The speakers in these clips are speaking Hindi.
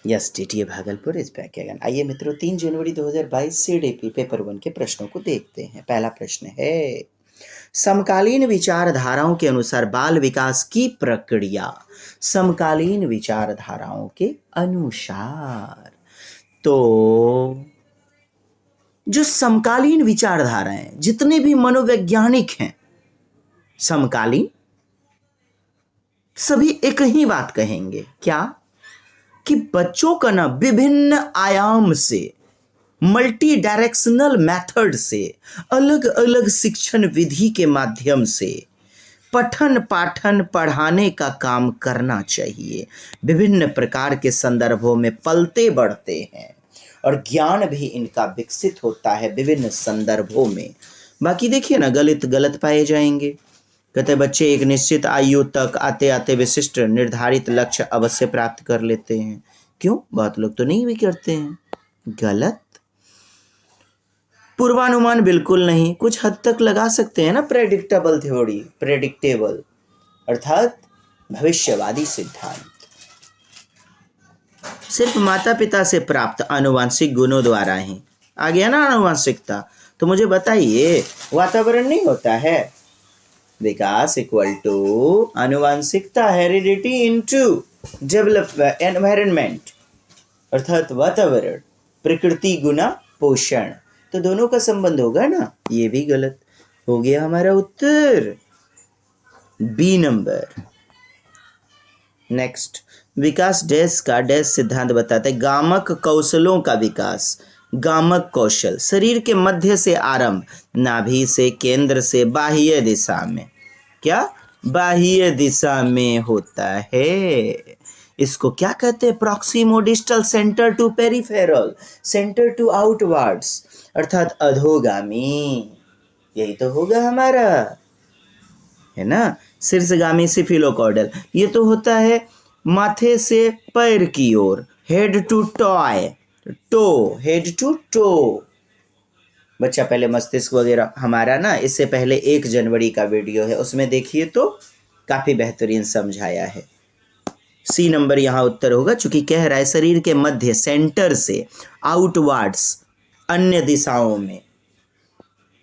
Yes, TTA Bhagalpur is back again. आइए मित्रों, 3 जनवरी 2022 सीडीपी पेपर 1 के प्रश्नों को देखते हैं। पहला प्रश्न है, समकालीन विचारधाराओं के अनुसार बाल विकास की प्रक्रिया। समकालीन विचारधाराओं के अनुसार, तो जो समकालीन विचारधाराएं, जितने भी मनोवैज्ञानिक हैं समकालीन, सभी एक ही बात कहेंगे, क्या? कि बच्चों का ना विभिन्न आयाम से, मल्टी डायरेक्शनल मेथड से, अलग अलग शिक्षण विधि के माध्यम से पठन पाठन पढ़ाने का काम करना चाहिए। विभिन्न प्रकार के संदर्भों में पलते बढ़ते हैं और ज्ञान भी इनका विकसित होता है विभिन्न संदर्भों में। बाकी देखिए ना, गलत पाए जाएंगे। कहते बच्चे एक निश्चित आयु तक आते आते विशिष्ट निर्धारित लक्ष्य अवश्य प्राप्त कर लेते हैं। क्यों? बहुत लोग तो नहीं भी करते हैं। गलत। पूर्वानुमान बिल्कुल नहीं, कुछ हद तक लगा सकते हैं ना। प्रेडिक्टेबल थ्योरी, प्रेडिक्टेबल अर्थात भविष्यवादी सिद्धांत। सिर्फ माता पिता से प्राप्त आनुवांशिक गुणों द्वारा ही आ गया ना आनुवांशिकता। तो मुझे बताइए, वातावरण नहीं होता है? विकास इक्वल टू आनुवांशिकता, हेरिडिटी इनटू डेवलपमेंट एनवायरनमेंट, अर्थात वातावरण, प्रकृति गुना पोषण। तो दोनों का संबंध होगा ना। ये भी गलत हो गया हमारा उत्तर बी नंबर। नेक्स्ट, विकास डैश का डैश सिद्धांत बताते हैं, गामक कौशलों का विकास। गामक कौशल शरीर के मध्य से आरंभ, नाभि से, केंद्र से बाह्य दिशा में। क्या? बाह्य दिशा में होता है। इसको क्या कहते हैं? Proximodistal, centre to peripheral, centre to outwards, अर्थात अधोगामी। यही तो होगा हमारा, है ना। शीर्षगामी सिफिलोकॉर्डल, ये तो होता है माथे से पैर की ओर, head to toy, toe, head to toe. बच्चा पहले मस्तिष्क वगैरह हमारा ना, इससे पहले 1 जनवरी का वीडियो है, उसमें देखिए तो काफी बेहतरीन समझाया है। सी नंबर यहाँ उत्तर होगा, चूंकि कह रहा है शरीर के मध्य, सेंटर से आउटवर्ड्स, अन्य दिशाओं में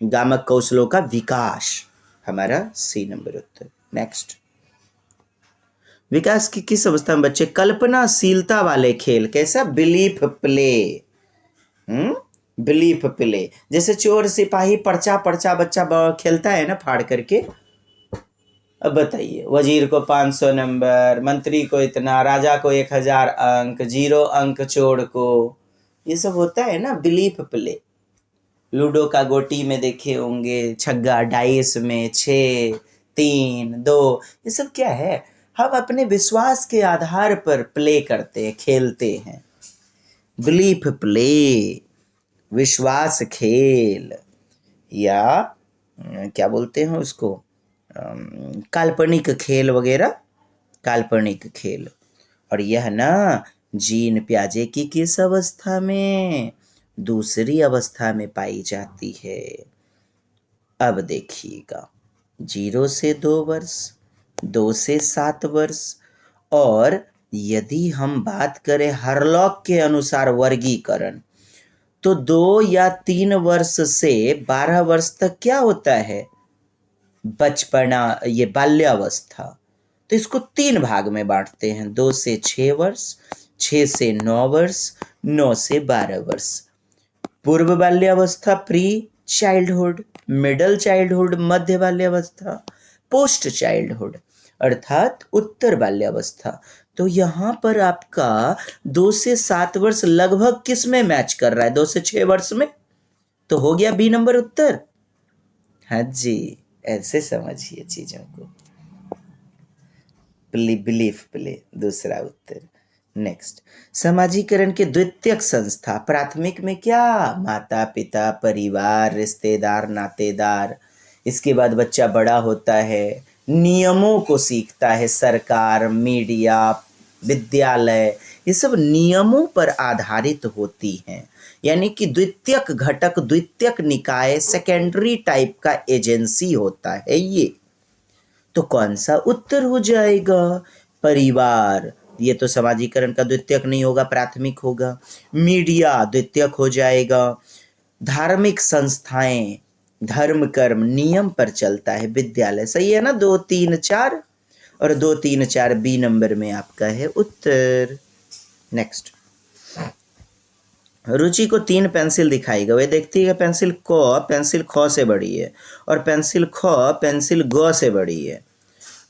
गामक कौशलों का विकास। हमारा सी नंबर उत्तर। नेक्स्ट, विकास की किस अवस्था में बच्चे कल्पनाशीलता वाले खेल, कैसा? Belief play. बिलीफ प्ले, जैसे चोर सिपाही पर्चा बच्चा खेलता है ना फाड़ करके। अब बताइए, वजीर को 500 नंबर, मंत्री को इतना, राजा को 1000 अंक, 0 अंक चोर को। ये सब होता है ना बिलीफ प्ले। लूडो का गोटी में देखे होंगे, छग्गा डाइस में 6, 3, 2, ये सब क्या है? हम अपने विश्वास के आधार पर प्ले करते हैं, खेलते हैं। बिलीफ प्ले, विश्वास खेल, या क्या बोलते हैं उसको, काल्पनिक खेल वगैरह, काल्पनिक खेल। और यह ना जीन पियाजे की किस अवस्था में? दूसरी अवस्था में पाई जाती है। अब देखिएगा, 0 से 2 वर्ष, 2 से 7 वर्ष, और यदि हम बात करें हरलॉक के अनुसार वर्गीकरण, तो 2 या 3 वर्ष से 12 वर्ष तक क्या होता है? बचपना, ये बाल्यावस्था। तो इसको 3 भाग में बांटते हैं, 2 से 6 वर्ष, 6 से 9 वर्ष, 9 से 12 वर्ष। पूर्व बाल्यावस्था, प्री चाइल्डहुड, मिडल चाइल्डहुड, मध्य बाल्यावस्था, पोस्ट चाइल्डहुड, अर्थात उत्तर बाल्यावस्था। तो यहाँ पर आपका 2 से 7 वर्ष लगभग किस में मैच कर रहा है? 2 से 6 वर्ष में। तो हो गया बी नंबर उत्तर। हाँ जी, ऐसे समझिए चीजों को। बिलीफ प्ले, दूसरा उत्तर। नेक्स्ट, समाजीकरण के द्वितीयक संस्था, प्राथमिक में क्या? माता पिता, परिवार, रिश्तेदार, नातेदार। इसके बाद बच्चा बड़ा होता है, नियमों को सीखता है, सरकार, मीडिया, विद्यालय, ये सब नियमों पर आधारित होती हैं। यानी कि द्वितीयक घटक, द्वितीयक निकाय, सेकेंडरी टाइप का एजेंसी होता है ये। तो कौन सा उत्तर हो जाएगा? परिवार, ये तो समाजीकरण का द्वितीयक नहीं होगा, प्राथमिक होगा। मीडिया द्वितीयक हो जाएगा। धार्मिक संस्थाएं, धर्म कर्म नियम पर चलता है विद्यालय, सही है ना। 2, 3, 4 और 2, 3, 4 बी नंबर में आपका है उत्तर। नेक्स्ट, रुचि को 3 पेंसिल दिखाई गई, देखती है पेंसिल क पेंसिल ख से बड़ी है और पेंसिल ख पेंसिल ग से बड़ी है।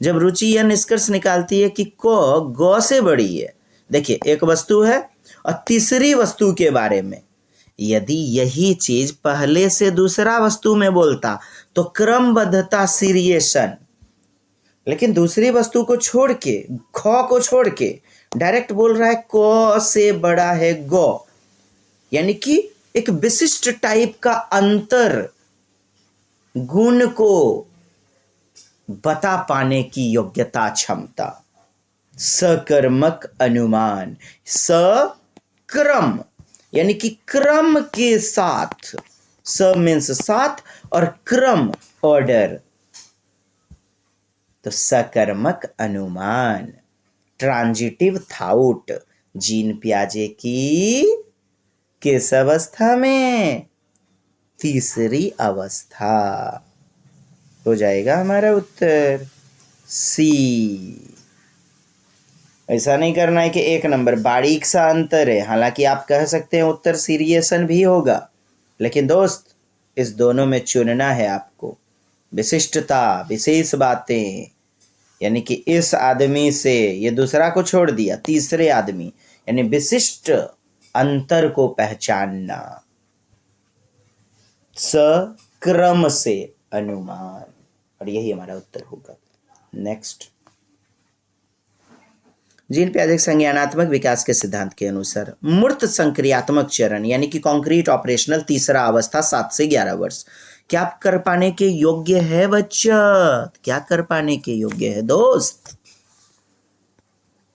जब रुचि यह निष्कर्ष निकालती है कि क ग से बड़ी है, देखिए एक वस्तु है और तीसरी वस्तु के बारे में यदि यही चीज पहले से दूसरा वस्तु में बोलता तो क्रमबद्धता सीरिएशन, लेकिन दूसरी वस्तु को छोड़ के, ख को छोड़ के डायरेक्ट बोल रहा है क से बड़ा है ग, यानी कि एक विशिष्ट टाइप का अंतर गुण को बता पाने की योग्यता, क्षमता। सकर्मक अनुमान, सक्रम यानी कि क्रम के साथ, स मीन्स साथ और क्रम ऑर्डर, तो सकर्मक अनुमान। ट्रांजिटिव थाउट, जीन पियाजे की किस अवस्था में? तीसरी अवस्था हो जाएगा हमारा उत्तर सी। ऐसा नहीं करना है कि 1 नंबर, बारीक सा अंतर है। हालांकि आप कह सकते हैं उत्तर सीरियसन भी होगा, लेकिन दोस्त इस दोनों में चुनना है आपको। विशिष्टता, विशेष बातें, यानी कि इस आदमी से ये दूसरा को छोड़ दिया, तीसरे आदमी, यानी विशिष्ट अंतर को पहचानना। सक्रम से अनुमान, और यही हमारा उत्तर होगा। नेक्स्ट, जीन पियाजे संज्ञानात्मक विकास के सिद्धांत के अनुसार मूर्त संक्रियात्मक चरण यानी कि कॉन्क्रीट ऑपरेशनल तीसरा अवस्था 7 से 11 वर्ष क्या कर पाने के योग्य है बच्चा? क्या कर पाने के योग्य है दोस्त?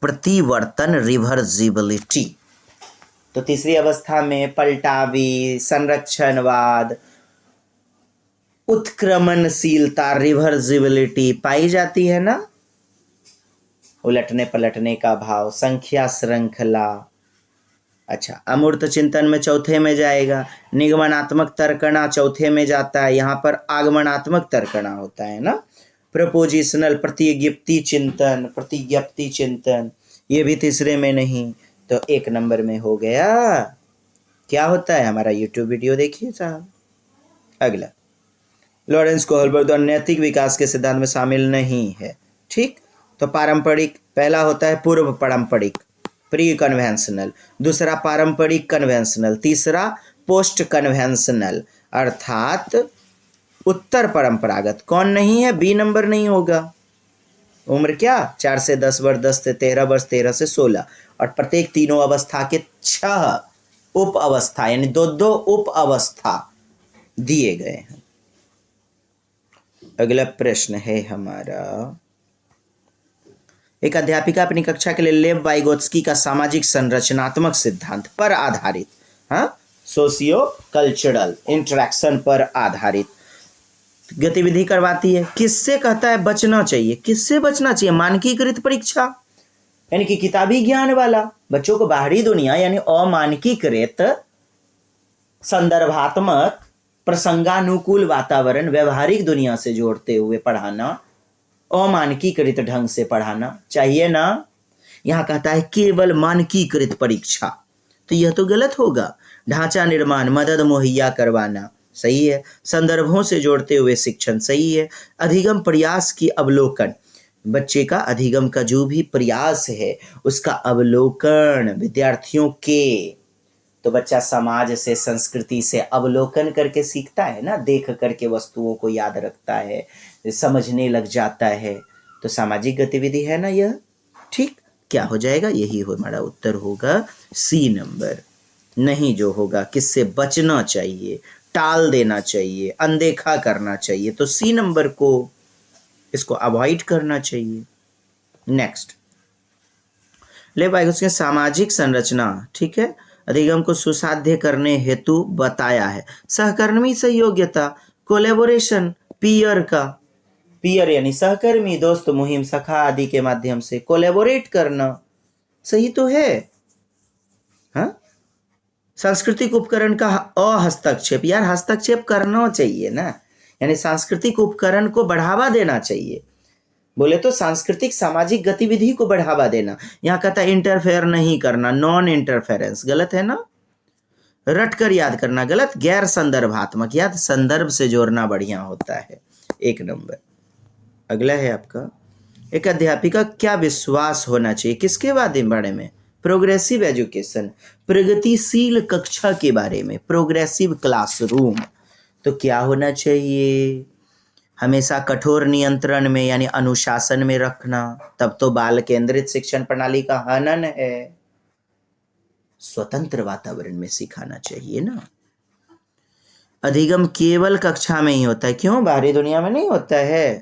प्रतिवर्तन, रिवर्सिबिलिटी। तो तीसरी अवस्था में पलटावी, संरक्षणवाद, उत्क्रमणशीलता, रिवर्सिबिलिटी पाई जाती है ना। उलटने पलटने का भाव, संख्या श्रृंखला। अच्छा, अमूर्त चिंतन में चौथे में जाएगा। निगमनात्मक तर्कणा चौथे में जाता है, यहाँ पर आगमनात्मक तर्कणा होता है ना। प्रपोजिशनल, प्रतिज्ञप्ति चिंतन, प्रतिज्ञप्ति चिंतन, ये भी तीसरे में नहीं, तो 1 नंबर में हो गया। क्या होता है हमारा यूट्यूब वीडियो देखिए साहब। अगला, लॉरेंस कोहलबर्ग नैतिक विकास के सिद्धांत में शामिल नहीं है, ठीक। तो पारंपरिक पहला होता है पूर्व पारंपरिक, प्री कन्वेंशनल, दूसरा पारंपरिक कन्वेंशनल, तीसरा पोस्ट कन्वेंशनल अर्थात उत्तर परंपरागत। कौन नहीं है? बी नंबर नहीं होगा। उम्र क्या? 4 से 10 वर्ष, 10 से 13 वर्ष, 13 से 16, और प्रत्येक तीनों अवस्था के 6 उप अवस्था यानी 2 उप अवस्था दिए गए हैं। अगला प्रश्न है हमारा, एक अध्यापिका अपनी कक्षा के लिए लेव वाइगोत्स्की का सामाजिक संरचनात्मक सिद्धांत पर आधारित, सोशियो कल्चरल इंटरेक्शन पर आधारित गतिविधि करवाती है। किससे कहता है बचना चाहिए? किससे बचना चाहिए? मानकीकृत परीक्षा यानी कि किताबी ज्ञान वाला, बच्चों को बाहरी दुनिया यानी अमानकीकृत, संदर्भात्मक, प्रसंगानुकूल वातावरण, व्यवहारिक दुनिया से जोड़ते हुए पढ़ाना, अमानकीकृत ढंग से पढ़ाना चाहिए ना। यहाँ कहता है केवल मानकीकृत परीक्षा, तो यह तो गलत होगा। ढांचा निर्माण, मदद मुहैया करवाना, सही है। संदर्भों से जोड़ते हुए शिक्षण, सही है। अधिगम प्रयास की अवलोकन, बच्चे का अधिगम का जो भी प्रयास है उसका अवलोकन विद्यार्थियों के, तो बच्चा समाज से, संस्कृति से अवलोकन करके सीखता है ना, देख करके वस्तुओं को याद रखता है, समझने लग जाता है, तो सामाजिक गतिविधि है ना यह, ठीक। क्या हो जाएगा? यही हो हमारा उत्तर होगा सी नंबर। नहीं जो होगा किससे बचना चाहिए, टाल देना चाहिए, अनदेखा करना चाहिए, तो सी नंबर को इसको अवॉइड करना चाहिए। नेक्स्ट, लेव वाइगोत्स्की की सामाजिक संरचना, ठीक है, अधिगम को सुसाध्य करने हेतु बताया है। सहकर्मी सहयोग्यता, कोलैबोरेशन, पीयर का, पीयर यानी सहकर्मी, दोस्त, मुहिम, सखा आदि के माध्यम से कोलैबोरेट करना, सही तो है। हाँ, सांस्कृतिक उपकरण का हस्तक्षेप, यार हस्तक्षेप करना चाहिए ना, यानी सांस्कृतिक उपकरण को बढ़ावा देना चाहिए। बोले तो सांस्कृतिक सामाजिक गतिविधि को बढ़ावा देना। यहाँ कहता है इंटरफेयर नहीं करना, नॉन इंटरफेरेंस, गलत है ना। रट कर याद करना गलत, गैर संदर्भात्मक, याद संदर्भ से जोड़ना बढ़िया होता है। 1 नंबर। अगला है आपका, एक अध्यापिका क्या विश्वास होना चाहिए, किसके बारे में? प्रोग्रेसिव एजुकेशन, प्रगतिशील कक्षा के बारे में, प्रोग्रेसिव क्लासरूम। तो क्या होना चाहिए? हमेशा कठोर नियंत्रण में यानी अनुशासन में रखना, तब तो बाल केंद्रित शिक्षण प्रणाली का हनन है। स्वतंत्र वातावरण में सिखाना चाहिए ना। अधिगम केवल कक्षा में ही होता है, क्यों? बाहरी दुनिया में नहीं होता है।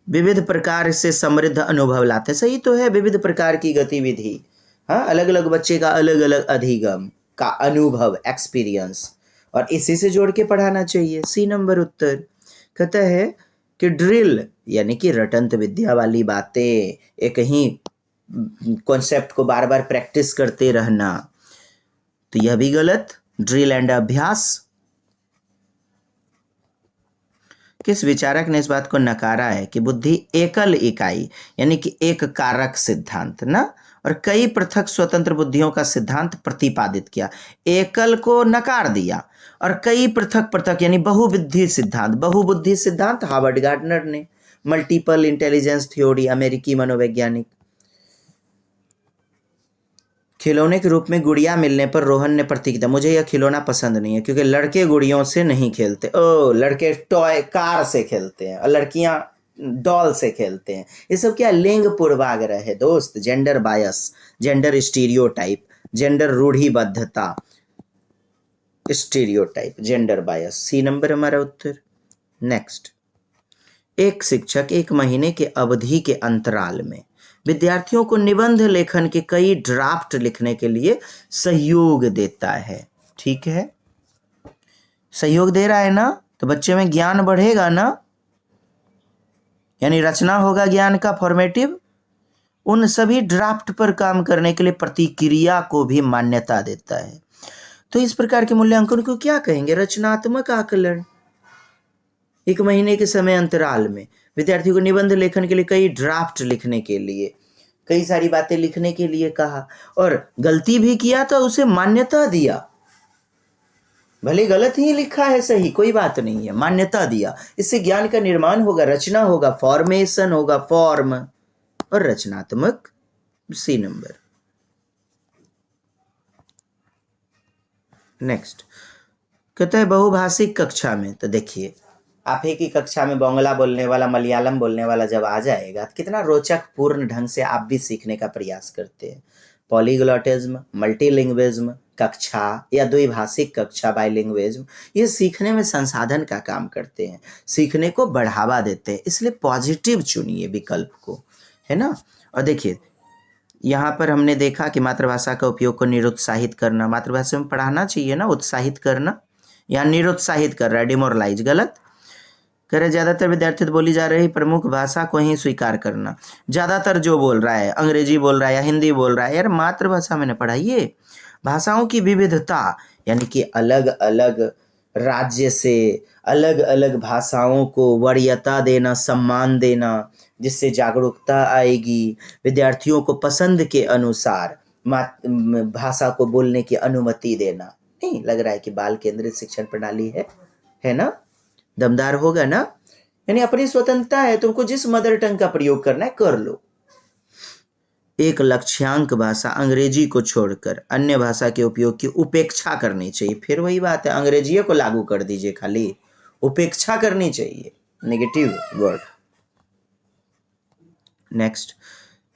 विविध प्रकार से समृद्ध अनुभव लाते, सही तो है, विविध प्रकार की गतिविधि। हाँ, अलग अलग बच्चे का अलग अलग अधिगम का अनुभव, एक्सपीरियंस, और इसी से जोड़ के पढ़ाना चाहिए। C नंबर उत्तर। कहता है कि ड्रिल यानी कि रटंत विद्या वाली बातें, एक ही कॉन्सेप्ट को बार बार प्रैक्टिस करते रहना, तो यह भी गलत। ड्रिल एंड अभ्यास। किस विचारक ने इस बात को नकारा है कि बुद्धि एकल इकाई यानी कि एक कारक सिद्धांत ना, और कई पृथक स्वतंत्र बुद्धियों का सिद्धांत प्रतिपादित किया। एकल को नकार दिया और कई पृथक पृथक यानी बहुबुद्धि सिद्धांत, बहुबुद्धि सिद्धांत हार्वर्ड गार्डनर ने, मल्टीपल इंटेलिजेंस थ्योरी, अमेरिकी मनोवैज्ञानिक। खिलौने के रूप में गुड़िया मिलने पर रोहन ने प्रतिक्रिया, मुझे यह खिलौना पसंद नहीं है क्योंकि लड़के गुड़ियों से नहीं खेलते। लड़के टॉय कार से खेलते हैं और लड़कियां डॉल से खेलते हैं। ये सब क्या लिंग पूर्वाग्रह है दोस्त, gender bias, gender stereotype, gender रूढ़िबद्धता, स्टीरियोटाइप, जेंडर बायस। C नंबर हमारा उत्तर। नेक्स्ट, एक शिक्षक 1 महीने के अवधि के अंतराल में विद्यार्थियों को निबंध लेखन के कई ड्राफ्ट लिखने के लिए सहयोग देता है। ठीक है, सहयोग दे रहा है ना, तो बच्चे में ज्ञान बढ़ेगा ना, यानी रचना होगा ज्ञान का, फॉर्मेटिव। उन सभी ड्राफ्ट पर काम करने के लिए प्रतिक्रिया को भी मान्यता देता है। तो इस प्रकार के मूल्यांकन को क्या कहेंगे? रचनात्मक आकलन। 1 महीने के समय अंतराल में विद्यार्थियों को निबंध लेखन के लिए कई ड्राफ्ट लिखने के लिए, कई सारी बातें लिखने के लिए कहा, और गलती भी किया तो उसे मान्यता दिया। भले गलत ही लिखा है, सही, कोई बात नहीं है, मान्यता दिया। इससे ज्ञान का निर्माण होगा, रचना होगा, फॉर्मेशन होगा, फॉर्म और रचनात्मक। C number. नेक्स्ट, कहता है बहुभाषिक कक्षा में, तो देखिए आप ही की कक्षा में बांग्ला बोलने वाला, मलयालम बोलने वाला जब आ जाएगा तो कितना रोचक पूर्ण ढंग से आप भी सीखने का प्रयास करते हैं। पॉलीग्लॉटिज्म, मल्टीलिंग्विज्म कक्षा या द्विभाषिक कक्षा, बाइलिंग्विज्म, ये सीखने में संसाधन का काम करते हैं, सीखने को बढ़ावा देते हैं, इसलिए पॉजिटिव चुनिए विकल्प को, है ना। और देखिए यहाँ पर हमने देखा कि मातृभाषा का उपयोग को निरुत्साहित करना, मातृभाषा में पढ़ाना चाहिए ना, उत्साहित करना, या निरुत्साहित कर रहा है, डिमोरलाइज, गलत। कह रहे ज़्यादातर विद्यार्थी तो बोली जा रही प्रमुख भाषा को ही स्वीकार करना। ज़्यादातर जो बोल रहा है, अंग्रेजी बोल रहा है या हिंदी बोल रहा है, यार मातृभाषा में न पढ़ाइए। भाषाओं की विविधता यानी कि अलग अलग राज्य से अलग अलग भाषाओं को वरीयता देना, सम्मान देना, जिससे जागरूकता आएगी, विद्यार्थियों को पसंद के अनुसार भाषा को बोलने की अनुमति देना। नहीं लग रहा है कि बाल केंद्रित शिक्षण प्रणाली है ना, दमदार होगा ना। यानी अपनी स्वतंत्रता है, तुमको जिस मदर टंग का प्रयोग करना है कर लो। एक लक्ष्यांक भाषा अंग्रेजी को छोड़कर अन्य भाषा के उपयोग की उपेक्षा करनी चाहिए। फिर वही बात है, अंग्रेजी को लागू कर दीजिए, खाली उपेक्षा करनी चाहिए, नेगेटिव वर्ड। नेक्स्ट,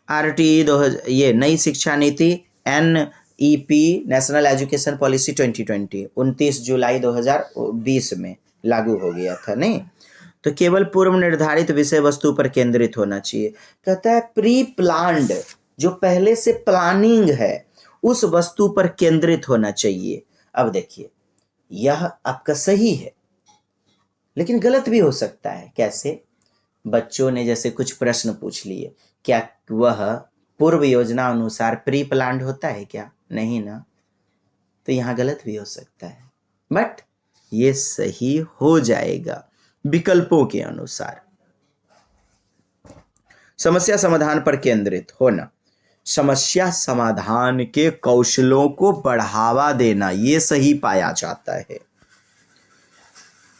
RTE 2000, ये नई शिक्षा नीति NEP, नेशनल एजुकेशन पॉलिसी 2020, 29 जुलाई 2020 में लागू हो गया था। नहीं तो केवल पूर्व निर्धारित विषय वस्तु पर केंद्रित होना चाहिए। कहता है प्री प्लान्ड, जो पहले से प्लानिंग है उस वस्तु पर केंद्रित होना चाहिए। अब देखिए यह आपका सही है लेकिन गलत भी हो सकता है। कैसे? बच्चों ने जैसे कुछ प्रश्न पूछ लिए, क्या वह पूर्व योजना अनुसार प्री प्लान्ड होता है क्या? नहीं ना। तो यहाँ गलत भी हो सकता है, बट ये सही हो जाएगा विकल्पों के अनुसार। समस्या समाधान पर केंद्रित होना, समस्या समाधान के कौशलों को बढ़ावा देना, ये सही पाया जाता है।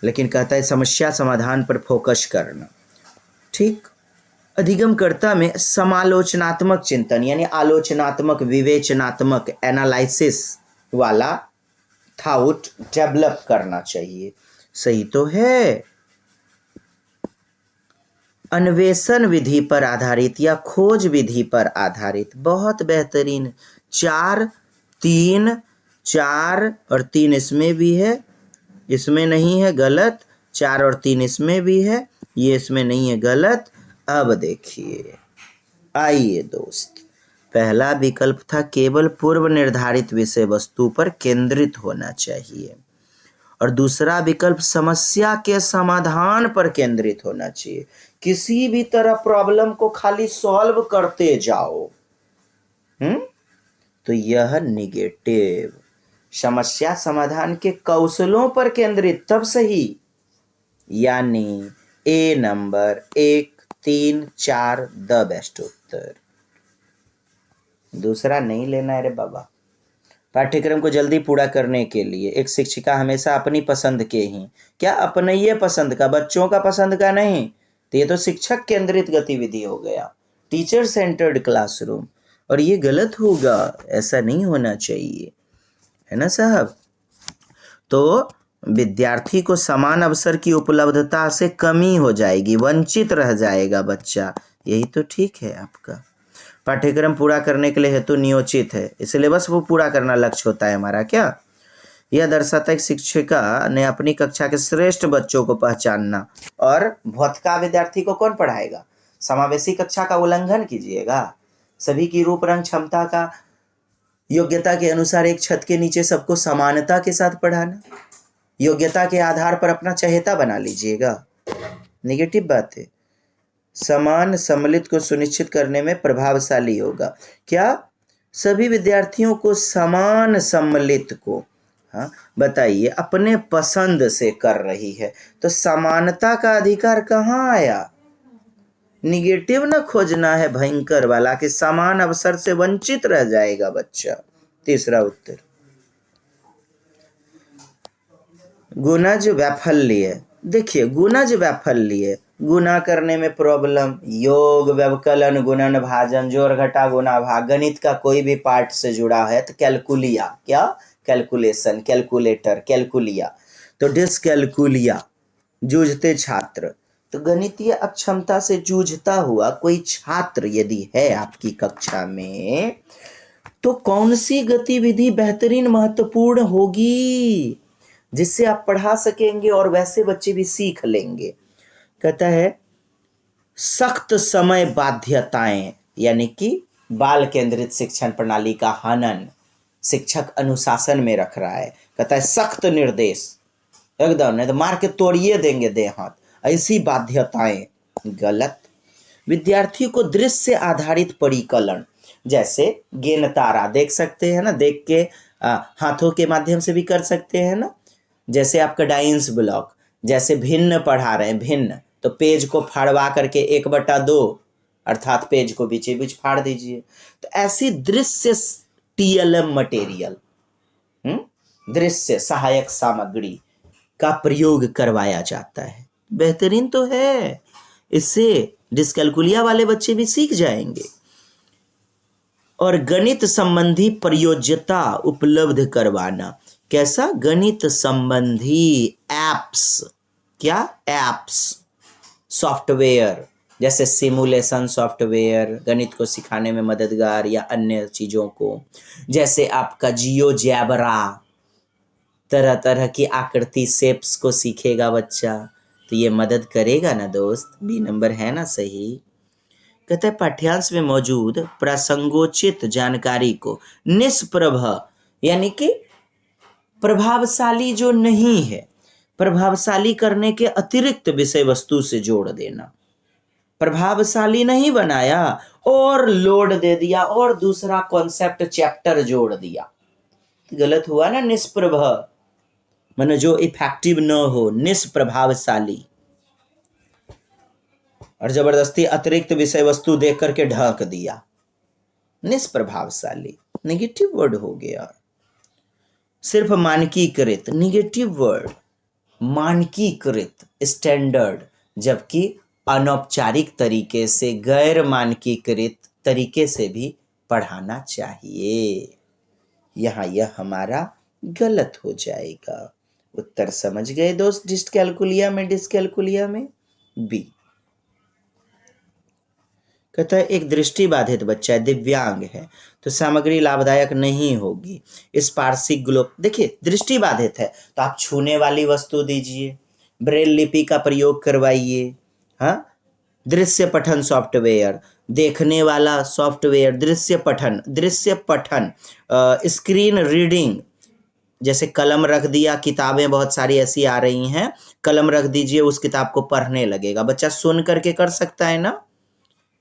लेकिन कहता है समस्या समाधान पर फोकस करना। ठीक। अधिगमकर्ता में समालोचनात्मक चिंतन यानी आलोचनात्मक, विवेचनात्मक, एनालिसिस वाला थॉट डेवलप करना चाहिए। सही तो है। अन्वेषण विधि पर आधारित या खोज विधि पर आधारित, बहुत बेहतरीन। 4 3 4 और 3 इसमें भी है, इसमें नहीं है, गलत। 4 और 3 इसमें भी है, ये इसमें नहीं है, गलत। अब देखिए, आइए दोस्त, पहला विकल्प था केवल पूर्व निर्धारित विषय वस्तु पर केंद्रित होना चाहिए, और दूसरा विकल्प समस्या के समाधान पर केंद्रित होना चाहिए। किसी भी तरह प्रॉब्लम को खाली सॉल्व करते जाओ। तो यह निगेटिव। समस्या समाधान के कौशलों पर केंद्रित, तब सही। यानी ए नंबर 1 3 4 द बेस्ट उत्तर। दूसरा नहीं लेना है रे बाबा। पाठ्यक्रम को जल्दी पूरा करने के लिए एक शिक्षिका हमेशा अपनी पसंद के ही, क्या अपने पसंद का, बच्चों का पसंद का नहीं। तो ये तो शिक्षक केंद्रित गतिविधि हो गया, टीचर सेंटर्ड क्लासरूम, और ये गलत होगा, ऐसा नहीं होना चाहिए, है ना साहब। तो विद्यार्थी को समान अवसर की उपलब्धता से कमी हो जाएगी, वंचित रह जाएगा बच्चा। यही तो ठीक है आपका। पाठ्यक्रम पूरा करने के लिए हेतु नियोजित है, इसलिए बस वो पूरा करना लक्ष्य होता है हमारा। क्या यह दर्शाता है कि शिक्षिका ने अपनी कक्षा के श्रेष्ठ बच्चों को पहचानना। और भौतिका विद्यार्थी को कौन पढ़ाएगा? समावेशी कक्षा का उल्लंघन कीजिएगा, सभी की रूप रंग क्षमता का योग्यता के अनुसार एक छत के नीचे सबको समानता के साथ पढ़ाना, योग्यता के आधार पर अपना चहेता बना लीजिएगा। नेगेटिव बात है। समान सम्मिलित को सुनिश्चित करने में प्रभावशाली होगा। क्या सभी विद्यार्थियों को समान सम्मिलित को, हाँ बताइए, अपने पसंद से कर रही है, तो समानता का अधिकार कहाँ आया? निगेटिव ना खोजना है भयंकर वाला कि समान अवसर से वंचित रह जाएगा बच्चा। तीसरा उत्तर गुणज वैफल्य। देखिए, गुणज वैफल्य, गुना करने में प्रॉब्लम, योग व्यवकलन गुणन भाजन जोड़ घटा गुना भाग, गणित का कोई भी पार्ट से जुड़ा है तो कैलकुलिया, क्या कैलकुलेशन, कैलकुलेटर, कैलकुलिया, तो डिसकैलकुलिया, जूझते छात्र। तो गणितीय अक्षमता से जूझता हुआ कोई छात्र यदि है आपकी कक्षा में, तो कौन सी गतिविधि बेहतरीन महत्वपूर्ण होगी जिससे आप पढ़ा सकेंगे और वैसे बच्चे भी सीख लेंगे? कहता है सख्त समय बाध्यताएं, यानी कि बाल केंद्रित शिक्षण प्रणाली का हनन शिक्षक अनुशासन में रख रहा है। कहता है सख्त निर्देश, एकदम, नहीं तो मार के तोड़िए देंगे दे हाथ, ऐसी बाध्यताएं, गलत। विद्यार्थी को दृश्य आधारित परिकलन, जैसे गेन तारा देख सकते हैं ना, देख के हाथों के माध्यम से भी कर सकते हैं ना। जैसे आपका डाइंस ब्लॉक, जैसे भिन्न पढ़ा रहे हैं, भिन्न, तो पेज को फाड़वा करके 1/2 अर्थात पेज को बीचे बीच फाड़ दीजिए। तो ऐसी दृश्य TLM मटेरियल, दृश्य सहायक सामग्री का प्रयोग करवाया जाता है। बेहतरीन तो है, इससे डिस्कैलकुलिया वाले बच्चे भी सीख जाएंगे। और गणित संबंधी प्रयोज्यता उपलब्ध करवाना। कैसा? गणित संबंधी एप्स, क्या एप्स, सॉफ्टवेयर, जैसे सिमुलेशन सॉफ्टवेयर, गणित को सिखाने में मददगार, या अन्य चीज़ों को, जैसे आपका जियोजेब्रा, तरह तरह की आकृति शेप्स को सीखेगा बच्चा, तो ये मदद करेगा ना दोस्त। बी नंबर है ना सही। कहते हैं पाठ्यांश में मौजूद प्रासंगोचित जानकारी को निष्प्रभ, यानी कि प्रभावशाली जो नहीं है, प्रभावशाली करने के अतिरिक्त विषय वस्तु से जोड़ देना। प्रभावशाली नहीं बनाया, और लोड दे दिया और दूसरा कॉन्सेप्ट चैप्टर जोड़ दिया। गलत हुआ ना, निष्प्रभ माने जो इफेक्टिव न हो, निष्प्रभावशाली। और जबरदस्ती अतिरिक्त विषय वस्तु देख करके ढक दिया, निष्प्रभावशाली, नेगेटिव वर्ड हो गया। सिर्फ मानकीकृत, नेगेटिव वर्ड, मानकीकृत स्टैंडर्ड, जबकि अनौपचारिक तरीके से, गैर मानकीकृत तरीके से भी पढ़ाना चाहिए। यहाँ यह हमारा गलत हो जाएगा। उत्तर समझ गए दोस्त? डिस्कैलकुलिया में बी। कहता है एक दृष्टिबाधित बच्चा है, दिव्यांग है, तो सामग्री लाभदायक नहीं होगी। इस पार्श्विक ग्लोब, देखिए दृष्टिबाधित है तो आप छूने वाली वस्तु दीजिए, ब्रेल लिपि का प्रयोग करवाइए। हाँ, दृश्य पठन सॉफ्टवेयर, देखने वाला सॉफ्टवेयर, दृश्य पठन, स्क्रीन रीडिंग, जैसे कलम रख दिया, किताबें बहुत सारी ऐसी आ रही हैं, कलम रख दीजिए, उस किताब को पढ़ने लगेगा, बच्चा सुन करके कर सकता है ना।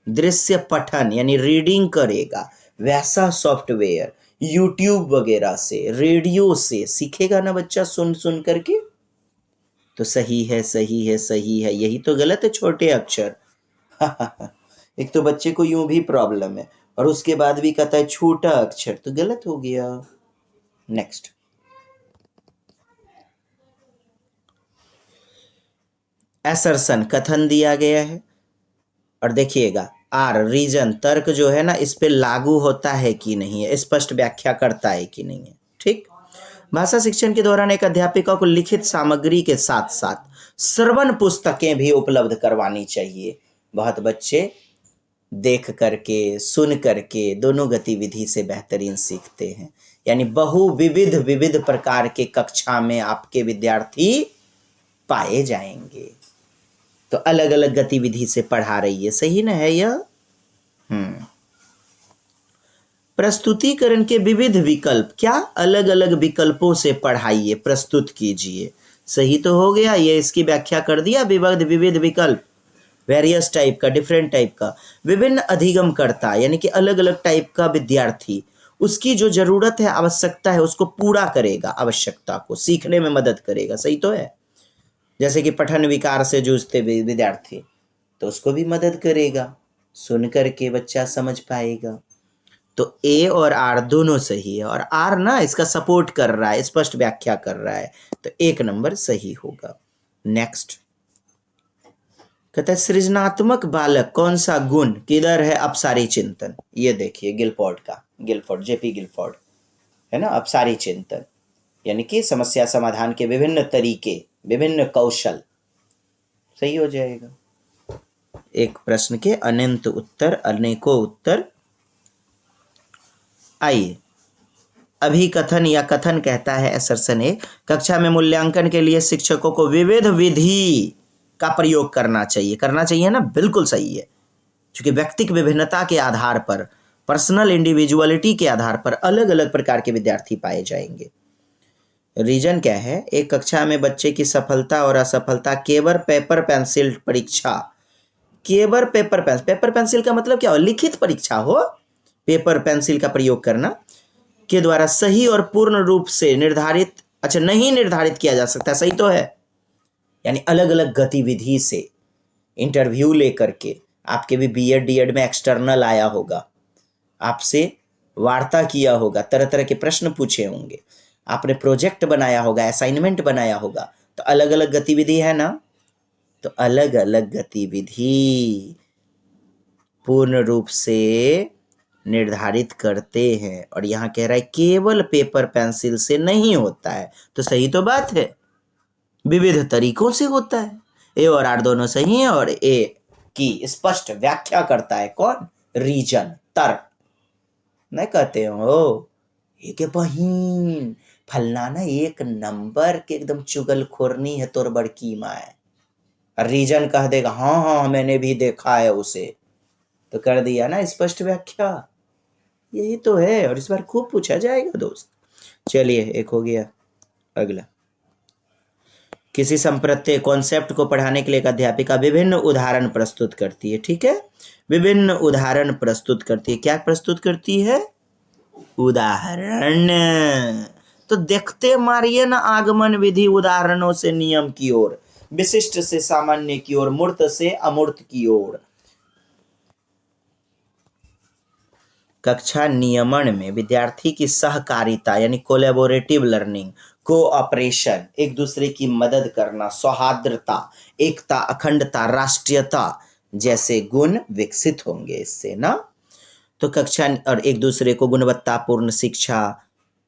दृश्य पठन यानी रीडिंग करेगा, वैसा सॉफ्टवेयर यूट्यूब वगैरह से, रेडियो से सीखेगा ना बच्चा, सुन सुन करके। तो सही है, यही तो गलत है, छोटे अक्षर। एक तो बच्चे को यूं भी प्रॉब्लम है और उसके बाद भी कहता है छोटा अक्षर, तो गलत हो गया। नेक्स्ट, एसर्शन कथन दिया गया है, और देखिएगा आर रीजन, तर्क जो है ना, इस पे लागू होता है कि नहीं है, स्पष्ट व्याख्या करता है कि नहीं है। ठीक। भाषा शिक्षण के दौरान एक अध्यापिका को लिखित सामग्री के साथ साथ श्रवण पुस्तकें भी उपलब्ध करवानी चाहिए। बहुत बच्चे देख करके, सुन करके, दोनों गतिविधि से बेहतरीन सीखते हैं। यानी विविध प्रकार के कक्षा में आपके विद्यार्थी पाए जाएंगे। तो अलग अलग गतिविधि से पढ़ा रही है, सही ना है यह? प्रस्तुतिकरण के विविध विकल्प, क्या अलग अलग विकल्पों से पढ़ाइए, प्रस्तुत कीजिए, सही तो हो गया। ये इसकी व्याख्या कर दिया, विविध विकल्प, वेरियस टाइप का, डिफरेंट टाइप का, विभिन्न अधिगम करता, यानी कि अलग अलग टाइप का विद्यार्थी, उसकी जो जरूरत है, आवश्यकता है, उसको पूरा करेगा, आवश्यकता को सीखने में मदद करेगा, सही तो है। जैसे कि पठन विकार से जूझते विद्यार्थी, तो उसको भी मदद करेगा, सुन करके बच्चा समझ पाएगा। तो ए और आर दोनों सही है, और आर ना इसका सपोर्ट कर रहा है, स्पष्ट व्याख्या कर रहा है, तो 1 नंबर सही होगा। नेक्स्ट, कहता है सृजनात्मक बालक कौन सा गुण किधर है? अपसारी चिंतन। ये देखिए गिलफोर्ड, जेपी गिलफोर्ड है ना, अपसारी चिंतन, यानी कि समस्या समाधान के विभिन्न तरीके, विभिन्न कौशल, सही हो जाएगा। एक प्रश्न के अनंत उत्तर, अनेकों उत्तर। आइए, अभिकथन या कथन कहता है एसर्सन ए, कक्षा में मूल्यांकन के लिए शिक्षकों को विविध विधि का प्रयोग करना चाहिए ना, बिल्कुल सही है। क्योंकि व्यक्तिगत विभिन्नता के आधार पर, पर्सनल इंडिविजुअलिटी के आधार पर अलग अलग प्रकार के विद्यार्थी पाए जाएंगे। रीजन क्या है? एक कक्षा में बच्चे की सफलता और असफलता केवल पेपर पेंसिल परीक्षा, पेपर पेंसिल का मतलब क्या हो? लिखित परीक्षा हो, पेपर पेंसिल का प्रयोग करना के द्वारा सही और पूर्ण रूप से नहीं निर्धारित किया जा सकता, सही तो है। यानी अलग अलग गतिविधि से, इंटरव्यू लेकर के, आपके भी बीएड डीएड में एक्सटर्नल आया होगा, आपसे वार्ता किया होगा, तरह तरह के प्रश्न पूछे होंगे, आपने प्रोजेक्ट बनाया होगा, असाइनमेंट बनाया होगा, तो अलग अलग गतिविधि है ना। तो अलग अलग गतिविधि पूर्ण रूप से निर्धारित करते हैं, और यहाँ कह रहा है केवल पेपर पेंसिल से नहीं होता है, तो सही तो बात है, विविध तरीकों से होता है। ए और आर दोनों सही है, और ए की स्पष्ट व्याख्या करता है कौन? रीजन, तर्क। नहीं कहते हो एक बहिन फलनाना 1 नंबर के एकदम चुगलखोरनी है तोर बड़की माए, रीजन कह देगा हाँ मैंने भी देखा है उसे, तो कर दिया ना स्पष्ट व्याख्या। यही तो है, और इस बार खूब पूछा जाएगा दोस्त। चलिए, एक हो गया। अगला, किसी संप्रत्यय कॉन्सेप्ट को पढ़ाने के लिए एक अध्यापिका विभिन्न उदाहरण प्रस्तुत करती है। ठीक है, विभिन्न उदाहरण प्रस्तुत करती है। क्या प्रस्तुत करती है? उदाहरण। तो देखते मारिए ना आगमन विधि उदाहरणों से नियम की ओर, विशिष्ट से सामान्य की ओर, मूर्त से अमूर्त की ओर। कक्षा नियमन में विद्यार्थी की सहकारिता यानी कोलैबोरेटिव लर्निंग, कोऑपरेशन, एक दूसरे की मदद करना, सौहार्दता, एकता, अखंडता, राष्ट्रीयता जैसे गुण विकसित होंगे इससे ना। तो कक्षा और एक दूसरे को गुणवत्तापूर्ण शिक्षा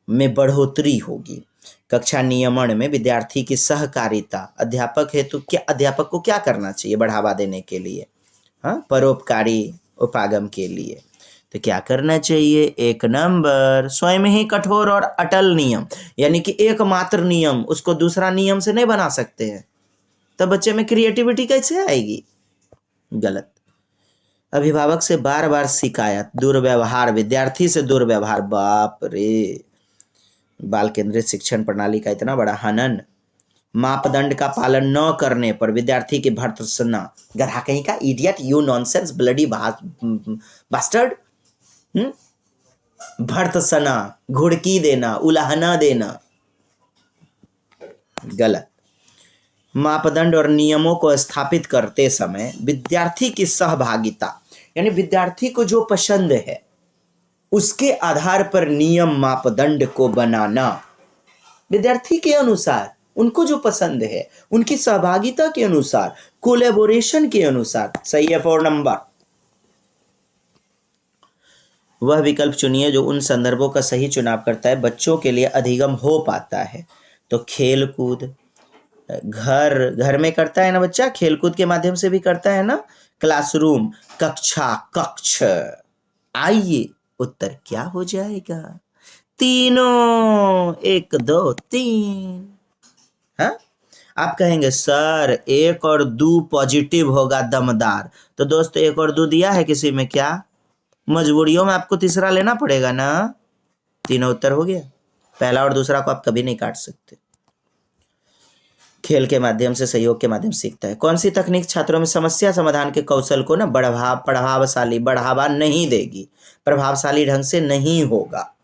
में बढ़ोतरी होगी। कक्षा नियमन में विद्यार्थी की सहकारिता, अध्यापक हेतु क्या, अध्यापक को क्या करना चाहिए बढ़ावा देने के लिए? हाँ, परोपकारी उपागम के लिए तो क्या करना चाहिए? 1 नंबर, स्वयं ही कठोर और अटल नियम, यानी कि एकमात्र नियम, उसको दूसरा नियम से नहीं बना सकते हैं, तब बच्चे में क्रिएटिविटी कैसे आएगी? गलत। अभिभावक से बार बार शिकायत, दुर्व्यवहार, विद्यार्थी से दुर्व्यवहार, बाप रे, बाल केंद्रित शिक्षण प्रणाली का इतना बड़ा हनन। मापदंड का पालन न करने पर विद्यार्थी की भर्त्सना, गधा कहीं का, idiot, you nonsense, bloody bastard, भर्त्सना, घुड़की देना, उलाहना देना, गलत। मापदंड और नियमों को स्थापित करते समय विद्यार्थी की सहभागिता, यानी विद्यार्थी को जो पसंद है उसके आधार पर नियम मापदंड को बनाना, विद्यार्थी के अनुसार, उनको जो पसंद है उनकी सहभागिता के अनुसार, कोलैबोरेशन के अनुसार। सही है 4 नंबर। वह विकल्प चुनिए जो उन संदर्भों का सही चुनाव करता है बच्चों के लिए अधिगम हो पाता है। तो खेल कूद, घर में करता है ना बच्चा, खेल कूद के माध्यम से भी करता है ना, क्लासरूम, कक्षा, कक्ष। आइए उत्तर क्या हो जाएगा? तीनों, 1 2 3। हाँ, आप कहेंगे सर 1 और 2 पॉजिटिव होगा दमदार, तो दोस्त 1 और 2 दिया है किसी में क्या? मजबूरियों में आपको तीसरा लेना पड़ेगा ना। तीनों उत्तर हो गया, पहला और दूसरा को आप कभी नहीं काट सकते। खेल के माध्यम से, सहयोग के माध्यम से सीखता है। कौन सी तकनीक छात्रों में समस्या समाधान के कौशल को ना प्रभावशाली बढ़ावा नहीं देगी, प्रभावशाली ढंग से नहीं होगा?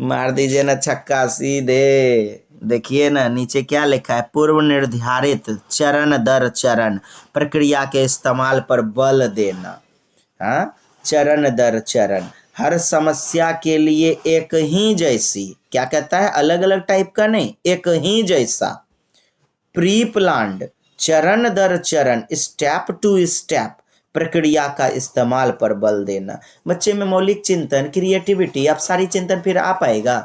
मार दीजिए ना छक्का सीधे। देखिए ना नीचे क्या लिखा है, पूर्व निर्धारित चरण दर चरण प्रक्रिया के इस्तेमाल पर बल देना। हाँ, चरण दर चरण, हर समस्या के लिए एक ही जैसी, क्या कहता है, अलग अलग टाइप का नहीं, एक ही जैसा, प्री प्लान्ड, चरण दर चरण, स्टेप टू स्टेप प्रक्रिया का इस्तेमाल पर बल देना। बच्चे में मौलिक चिंतन, क्रिएटिविटी, अब सारी चिंतन फिर आ पाएगा।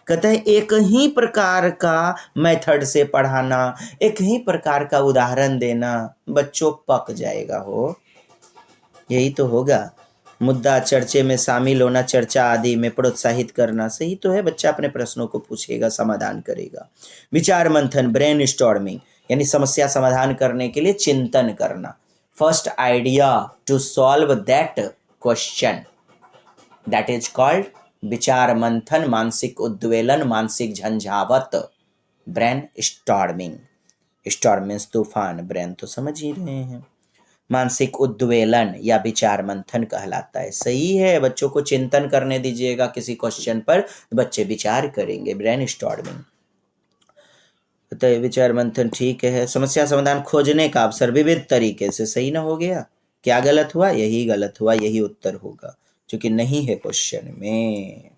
कहते हैं एक ही प्रकार का मेथड से पढ़ाना, एक ही प्रकार का उदाहरण देना, बच्चों पक जाएगा हो। यही तो होगा। मुद्दा चर्चे में शामिल होना, चर्चा आदि में प्रोत्साहित करना। सही तो है, बच्चा अपने प्रश्नों को पूछेगा, समाधान करेगा। विचार मंथन, ब्रेन स्टॉर्मिंग, यानी समस्या समाधान करने के लिए चिंतन करना। First idea to solve that question, that is called विचार मंथन, मानसिक उद्वेलन, मानसिक झंझावत, ब्रेन स्टॉर्मिंग। स्टॉर्म मीन्स तूफान, ब्रेन तो समझ ही रहे हैं। मानसिक उद्वेलन या विचार मंथन कहलाता है। सही है, बच्चों को चिंतन करने दीजिएगा किसी क्वेश्चन पर, बच्चे विचार करेंगे, ब्रेन स्टॉर्मिंग। तो विचार मंथन ठीक है। समस्या समाधान खोजने का अवसर विविध तरीके से, सही ना हो गया? क्या गलत हुआ? यही गलत हुआ, यही उत्तर होगा, क्योंकि नहीं है क्वेश्चन में।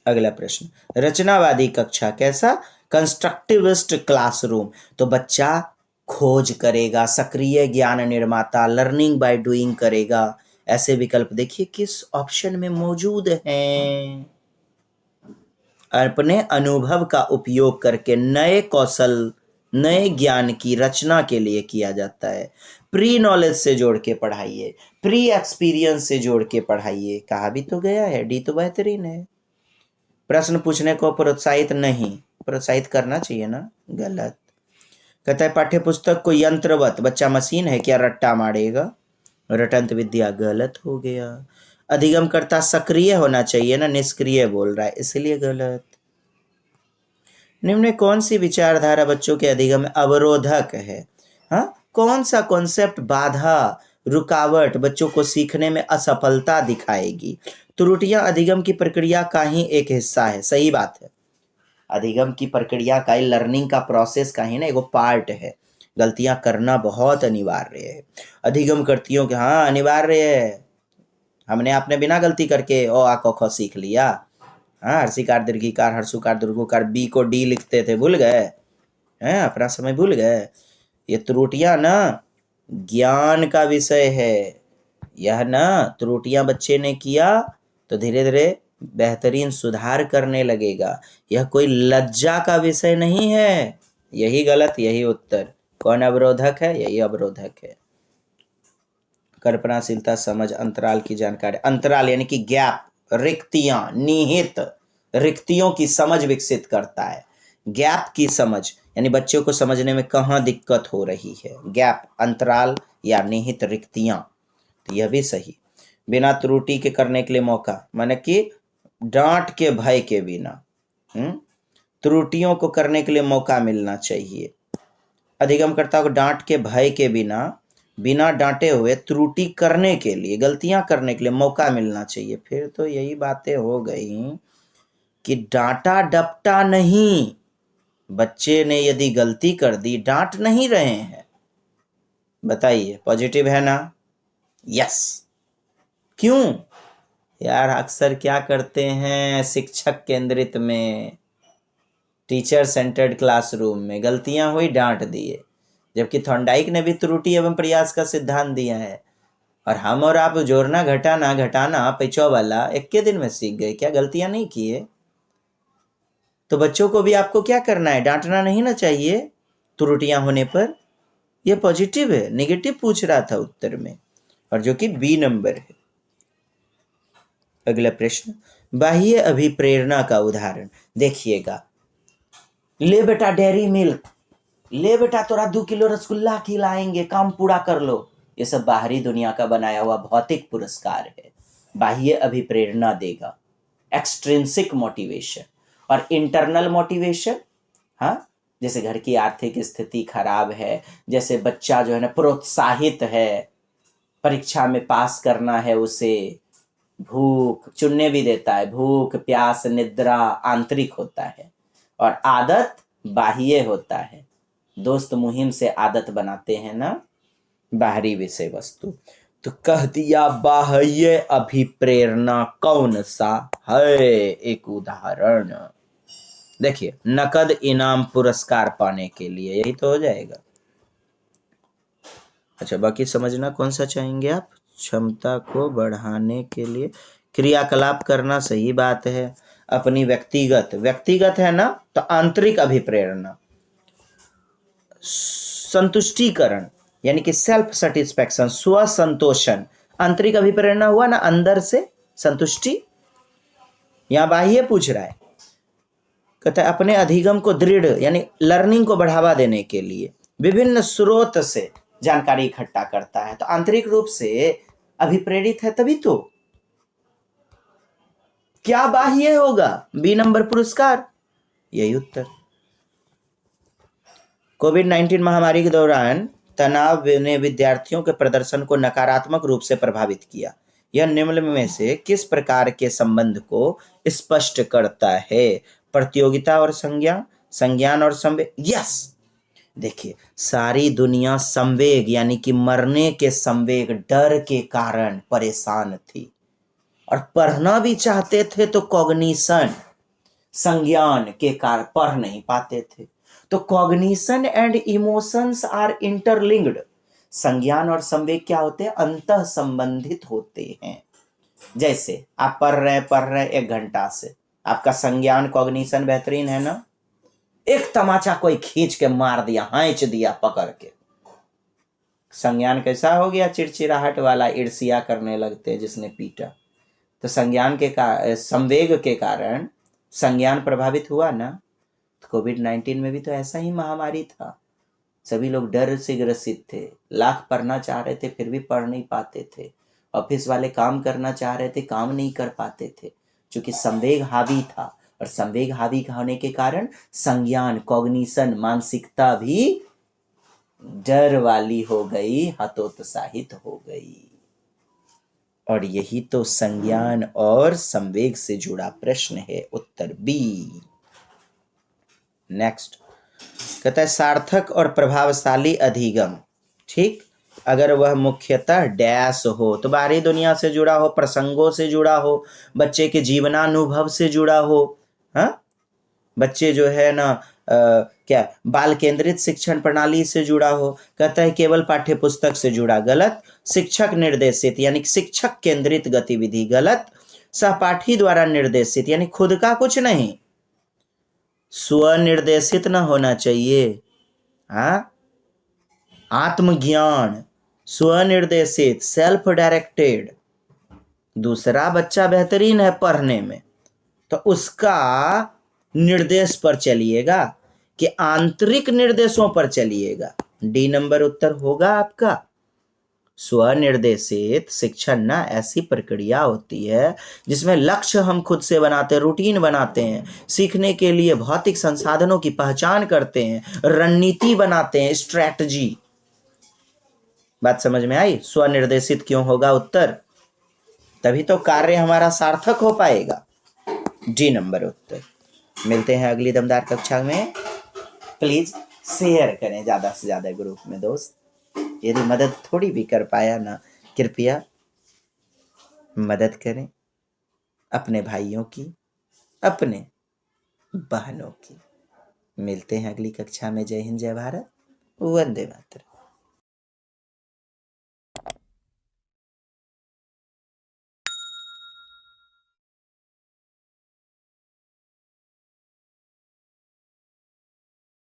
अगला प्रश्न, रचनावादी कक्षा कैसा? कंस्ट्रक्टिविस्ट क्लासरूम, तो बच्चा खोज करेगा, सक्रिय ज्ञान निर्माता, लर्निंग बाय डूइंग करेगा। ऐसे विकल्प देखिए किस ऑप्शन में मौजूद हैं। अपने अनुभव का उपयोग करके नए कौशल, नए ज्ञान की रचना के लिए किया जाता है। प्री नॉलेज से जोड़ के पढ़ाइए, प्री एक्सपीरियंस से जोड़ के पढ़ाइए। कहा भी तो गया है, डी तो बेहतरीन है। प्रश्न पूछने को प्रोत्साहित नहीं, प्रोत्साहित करना चाहिए ना। गलत। कहता है पाठ्य पुस्तक को यंत्रवत, बच्चा मशीन है क्या रट्टा मारेगा? रटंत विद्या, गलत हो गया। अधिगम करता सक्रिय होना चाहिए ना, निष्क्रिय बोल रहा है, इसलिए गलत। निम्न में कौन सी विचारधारा बच्चों के अधिगम में अवरोधक है? हाँ, कौन सा कॉन्सेप्ट बाधा, रुकावट बच्चों को सीखने में असफलता दिखाएगी? त्रुटियां अधिगम की प्रक्रिया का ही एक हिस्सा है। सही बात है, अधिगम की प्रक्रिया का, लर्निंग का प्रोसेस का ही ना एगो पार्ट है। गलतियां करना बहुत अनिवार्य है। अधिगम करतियों के हाँ अनिवार्य है। हमने आपने बिना गलती करके ओ आ क ख सीख लिया। हाँ, हर्षिकार दीर्घिकार हर्षुकार दीर्घुकार बी को डी लिखते थे, भूल गए हैं? अपना समय भूल गए? ये त्रुटियां ना ज्ञान का विषय है। यह ना त्रुटियां बच्चे ने किया तो धीरे धीरे बेहतरीन सुधार करने लगेगा। यह कोई लज्जा का विषय नहीं है। यही गलत, यही उत्तर। कौन अवरोधक है? यही अवरोधक है। कल्पनाशीलता, समझ, अंतराल की जानकारी। अंतराल यानी कि गैप, रिक्तियां, निहित रिक्तियों की समझ विकसित करता है। गैप की समझ यानी बच्चों को समझने में कहाँ दिक्कत हो रही है। गैप, अंतराल या निहित रिक्तियां। तो यह भी सही। बिना त्रुटि के करने के लिए मौका, माने कि डांट के भय के बिना त्रुटियों को करने के लिए मौका मिलना चाहिए। अधिगमकर्ता को डांट के भय के बिना, बिना डांटे हुए त्रुटि करने के लिए, गलतियां करने के लिए मौका मिलना चाहिए। फिर तो यही बातें हो गई कि डांटा डपटा नहीं। बच्चे ने यदि गलती कर दी, डांट नहीं रहे हैं। बताइए, पॉजिटिव है ना? यस। क्यों यार? अक्सर क्या करते हैं शिक्षक केंद्रित में, टीचर सेंटर्ड क्लासरूम में, गलतियां हुई डांट दिए, जबकि थॉर्नडाइक ने भी त्रुटि एवं प्रयास का सिद्धांत दिया है। और हम और आप जोड़ना घटाना घटाना पैचो वाला एक के दिन में सीख गए, क्या गलतियां नहीं किए? तो बच्चों को भी आपको क्या करना है? डांटना नहीं ना चाहिए त्रुटियां होने पर। यह पॉजिटिव है, नेगेटिव पूछ रहा था उत्तर में, और जो कि बी नंबर है। अगला प्रश्न, बाह्य अभिप्रेरणा का उदाहरण देखिएगा। ले बेटा डेयरी मिल्क, ले बेटा तोरा 2 किलो रसगुल्ला खिलाएंगे, काम पूरा कर लो। ये सब बाहरी दुनिया का बनाया हुआ भौतिक पुरस्कार है। बाह्य अभिप्रेरणा देगा, एक्सट्रिंसिक मोटिवेशन। और इंटरनल मोटिवेशन, हाँ, जैसे घर की आर्थिक स्थिति खराब है, जैसे बच्चा जो है ना प्रोत्साहित है, परीक्षा में पास करना है उसे, भूख चुनने भी देता है, भूख प्यास निद्रा आंतरिक होता है, और आदत बाह्य होता है। दोस्त मुहिम से आदत बनाते हैं ना, बाहरी विषय वस्तु। तो कह दिया बाह्य अभिप्रेरणा कौन सा है? एक उदाहरण देखिए, नकद इनाम पुरस्कार पाने के लिए, यही तो हो जाएगा। अच्छा, बाकी समझना कौन सा चाहेंगे आप? क्षमता को बढ़ाने के लिए क्रियाकलाप करना, सही बात है। अपनी व्यक्तिगत है ना, तो आंतरिक अभिप्रेरणा, संतुष्टिकरण यानी कि सेल्फ सेटिस्फैक्शन, स्व संतोषण, आंतरिक अभिप्रेरणा हुआ ना, अंदर से संतुष्टि। यहां बाह्य पूछ रहा है, कहता है अपने अधिगम को दृढ़ यानी लर्निंग को बढ़ावा देने के लिए विभिन्न स्रोत से जानकारी इकट्ठा करता है। तो आंतरिक रूप से अभिप्रेरित है, तभी तो। क्या बाह्य होगा? बी नंबर पुरस्कार, यही उत्तर। कोविड-19 महामारी के दौरान तनाव ने विद्यार्थियों के प्रदर्शन को नकारात्मक रूप से प्रभावित किया। यह निम्न में से किस प्रकार के संबंध को स्पष्ट करता है? प्रतियोगिता और संज्ञान और संवेग। यस, देखिए, सारी दुनिया संवेग यानी कि मरने के संवेग, डर के कारण परेशान थी, और पढ़ना भी चाहते थे तो कॉग्निशन, संज्ञान के कारण पढ़ नहीं पाते थे। तो cognition and emotions are interlinked. संज्ञान और संवेग क्या होते हैं? अंतः संबंधित होते हैं। जैसे आप पढ़ रहे हैं 1 घंटा से, आपका संज्ञान कॉग्निशन बेहतरीन है ना। एक तमाचा कोई खींच के मार दिया, हांच दिया पकड़ के, संज्ञान कैसा हो गया? चिड़चिड़ाहट वाला, ईर्ष्या करने लगते जिसने पीटा। तो संवेग के कारण संज्ञान प्रभावित हुआ ना। तो कोविड-19 में भी तो ऐसा ही महामारी था। सभी लोग डर से ग्रसित थे, लाख पढ़ना चाह रहे थे फिर भी पढ़ नहीं पाते थे। ऑफिस वाले काम करना चाह रहे थे, काम नहीं कर पाते थे, क्योंकि संवेग हावी था। और संवेग हावी होने के कारण संज्ञान, कॉग्निशन, मानसिकता भी डर वाली हो गई, हतोत्साहित हो गई। और यही तो संज्ञान और संवेग से जुड़ा प्रश्न है। उत्तर बी। नेक्स्ट कहता है सार्थक और प्रभावशाली अधिगम, ठीक, अगर वह मुख्यतः डैश हो, तो बाहरी दुनिया से जुड़ा हो, प्रसंगों से जुड़ा हो, बच्चे के जीवनानुभव से जुड़ा हो। हाँ, बच्चे जो है ना क्या बाल केंद्रित शिक्षण प्रणाली से जुड़ा हो। कहता है केवल पाठ्य पुस्तक से जुड़ा, गलत। शिक्षक निर्देशित यानी शिक्षक केंद्रित गतिविधि, गलत। सहपाठी द्वारा निर्देशित यानी खुद का कुछ नहीं, स्वनिर्देशित न होना चाहिए। हाँ, आत्मज्ञान, स्वनिर्देशित, सेल्फ डायरेक्टेड। दूसरा बच्चा बेहतरीन है पढ़ने में, तो उसका निर्देश पर चलिएगा कि आंतरिक निर्देशों पर चलिएगा। डी नंबर उत्तर होगा आपका। स्वनिर्देशित शिक्षण ना ऐसी प्रक्रिया होती है जिसमें लक्ष्य हम खुद से बनाते हैं, रूटीन बनाते हैं, सीखने के लिए भौतिक संसाधनों की पहचान करते हैं, रणनीति बनाते हैं, स्ट्रैटेजी। बात समझ में आई? स्वनिर्देशित क्यों होगा उत्तर, तभी तो कार्य हमारा सार्थक हो पाएगा। डी नंबर उत्तर। मिलते हैं अगली दमदार कक्षा में। प्लीज शेयर करें ज़्यादा से ज़्यादा ग्रुप में दोस्त। यदि मदद थोड़ी भी कर पाया ना, कृपया मदद करें अपने भाइयों की, अपने बहनों की। मिलते हैं अगली कक्षा में। जय हिंद, जय भारत, वंदे मातरम।